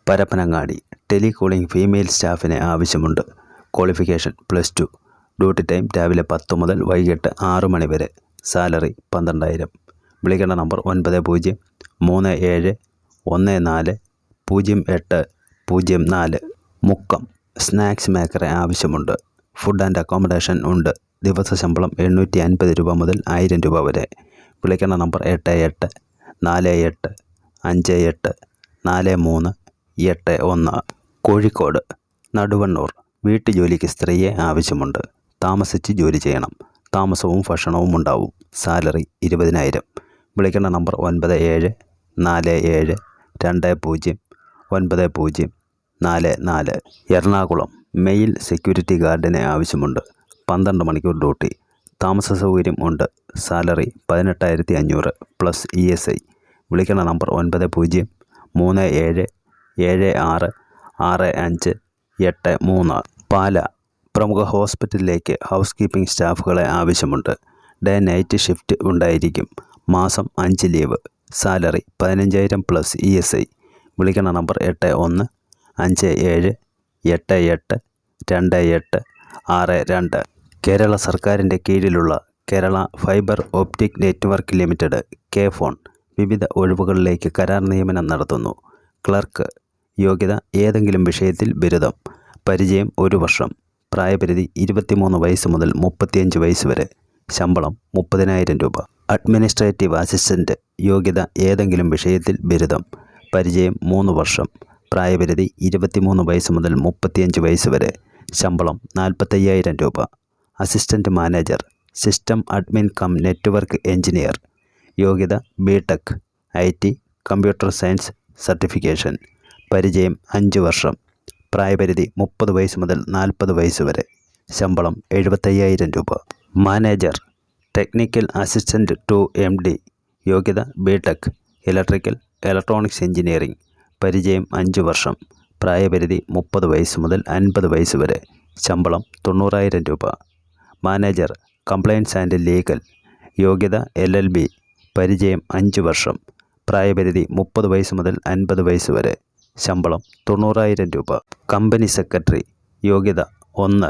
Parappanangadi telecalling female സ്റ്റാഫിനെ ആവശ്യമുണ്ട്. Qualification +2. Duty time രാവിലെ 10 മുതൽ വൈകിട്ട് 6 മണി വരെ. സാലറി 12,000. വിളിക്കേണ്ട നമ്പർ 9037140804. മുക്കം സ്നാക്സ് മേക്കറെ ആവശ്യമുണ്ട്. ഫുഡ് ആൻഡ് അക്കോമഡേഷൻ ഉണ്ട്. ദിവസ ശമ്പളം 850 രൂപ മുതൽ 1000 രൂപ വരെ. വിളിക്കേണ്ട നമ്പർ 8848584381. കോഴിക്കോട് നടുവണ്ണൂർ വീട്ടുജോലിക്ക് സ്ത്രീയെ ആവശ്യമുണ്ട്. താമസിച്ച് ജോലി ചെയ്യണം. താമസവും ഭക്ഷണവും ഉണ്ടാവും. സാലറി 20,000. വിളിക്കേണ്ട നമ്പർ 9747209044. എറണാകുളം മെയിൽ സെക്യൂരിറ്റി ഗാർഡിനെ ആവശ്യമുണ്ട്. 12 മണിക്കൂർ ഡ്യൂട്ടി. താമസ സൗകര്യം ഉണ്ട്. Salary 18,500 plus ESI. വിളിക്കേണ്ട നമ്പർ 9037766583. പാല പ്രമുഖ ഹോസ്പിറ്റലിലേക്ക് ഹൗസ് കീപ്പിംഗ് സ്റ്റാഫുകളെ ആവശ്യമുണ്ട്. ഡേ നൈറ്റ് ഷിഫ്റ്റ് ഉണ്ടായിരിക്കും. മാസം 5 ലീവ്. Salary 15,000 plus ESI. വിളിക്കേണ്ട നമ്പർ 8157882862. കേരള സർക്കാരിൻ്റെ കീഴിലുള്ള Kerala fibre optic network limited KFON വിവിധ ഒഴിവുകളിലേക്ക് കരാർ നിയമനം നടത്തുന്നു. ക്ലർക്ക്. യോഗ്യത ഏതെങ്കിലും വിഷയത്തിൽ ബിരുദം. പരിചയം 1 വർഷം. പ്രായപരിധി 23 വയസ്സ് മുതൽ 35 വയസ്സ് വരെ. ശമ്പളം 30,000 രൂപ. Administrative assistant. യോഗ്യത ഏതെങ്കിലും വിഷയത്തിൽ ബിരുദം. പരിചയം 3 വർഷം. പ്രായപരിധി 23 വയസ്സ് മുതൽ 35 വയസ്സ് വരെ. ശമ്പളം 45,000 രൂപ. Assistant manager. System admin come network engineer. യോഗ്യത BTech IT computer science certification. പരിചയം 5 വർഷം. പ്രായപരിധി 30 വയസ്സ് മുതൽ 40 വയസ്സ് വരെ. ശമ്പളം 75,000 രൂപ. Manager. Technical assistant to MD. യോഗ്യത BTech ഇലക്ട്രോണിക്സ് എഞ്ചിനീയറിംഗ്. പരിചയം 5 വർഷം. പ്രായപരിധി 30 വയസ്സ് മുതൽ 50 വയസ്സ് വരെ. ശമ്പളം 90,000 രൂപ. Manager compliance and legal. യോഗ്യത LLB. പരിചയം 5 വർഷം. പ്രായപരിധി 30 വയസ്സ് മുതൽ 50 വയസ്സ് വരെ. ശമ്പളം 90,000 രൂപ. Company secretary. യോഗ്യത 1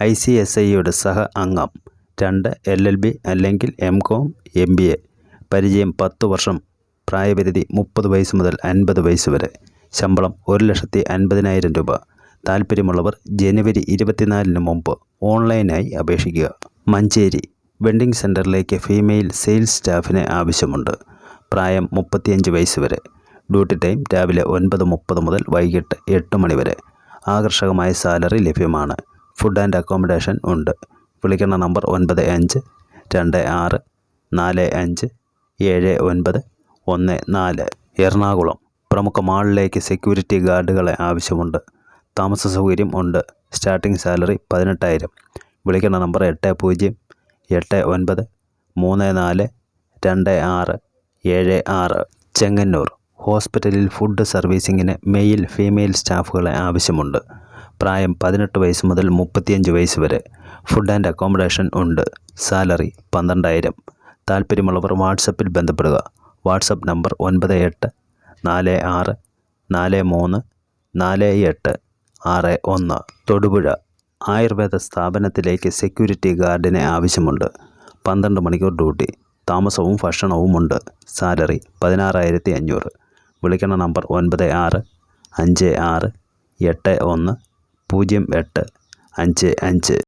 ICSIയുടെ സഹ അംഗം. 2 LLB അല്ലെങ്കിൽ MCOM MBA. പരിചയം 10 വർഷം. പ്രായപരിധി 30 വയസ്സ് മുതൽ 50 വയസ്സ് വരെ. ശമ്പളം 1,50,000 രൂപ. താല്പര്യമുള്ളവർ ജനുവരി 24 മുമ്പ് ഓൺലൈനായി അപേക്ഷിക്കുക. മഞ്ചേരി വെൻഡിംഗ് സെൻറ്ററിലേക്ക് ഫീമെയിൽ സെയിൽസ് സ്റ്റാഫിനെ ആവശ്യമുണ്ട്. പ്രായം 35 വയസ്സ് വരെ. ഡ്യൂട്ടി ടൈം രാവിലെ 9:30 മുതൽ വൈകിട്ട് 8 മണി വരെ. ആകർഷകമായ സാലറി ലഭ്യമാണ്. ഫുഡ് ആൻഡ് അക്കോമഡേഷൻ ഉണ്ട്. വിളിക്കേണ്ട നമ്പർ 9526457914. എറണാകുളം പ്രമുഖ മാളിലേക്ക് സെക്യൂരിറ്റി ഗാർഡുകളെ ആവശ്യമുണ്ട്. താമസ സൗകര്യം ഉണ്ട്. Starting salary 18,000. വിളിക്കേണ്ട നമ്പർ 8089342676. ചെങ്ങന്നൂർ ഹോസ്പിറ്റലിൽ ഫുഡ് സർവീസിങ്ങിന് മെയിൽ ഫീമെയിൽ സ്റ്റാഫുകളെ ആവശ്യമുണ്ട്. പ്രായം 18 വയസ്സ് മുതൽ 35 വയസ്സ് വരെ. ഫുഡ് ആൻഡ് അക്കോമഡേഷൻ ഉണ്ട്. സാലറി 12,000. താല്പര്യമുള്ളവർ വാട്സപ്പിൽ ബന്ധപ്പെടുക. WhatsApp number 9846434861. തൊടുപുഴ ആയുർവേദ സ്ഥാപനത്തിലേക്ക് സെക്യൂരിറ്റി ഗാർഡിനെ ആവശ്യമുണ്ട്. 12 മണിക്കൂർ ഡ്യൂട്ടി. താമസവും ഭക്ഷണവും ഉണ്ട്. സാലറി 16,500. വിളിക്കേണ്ട നമ്പർ 9656810855.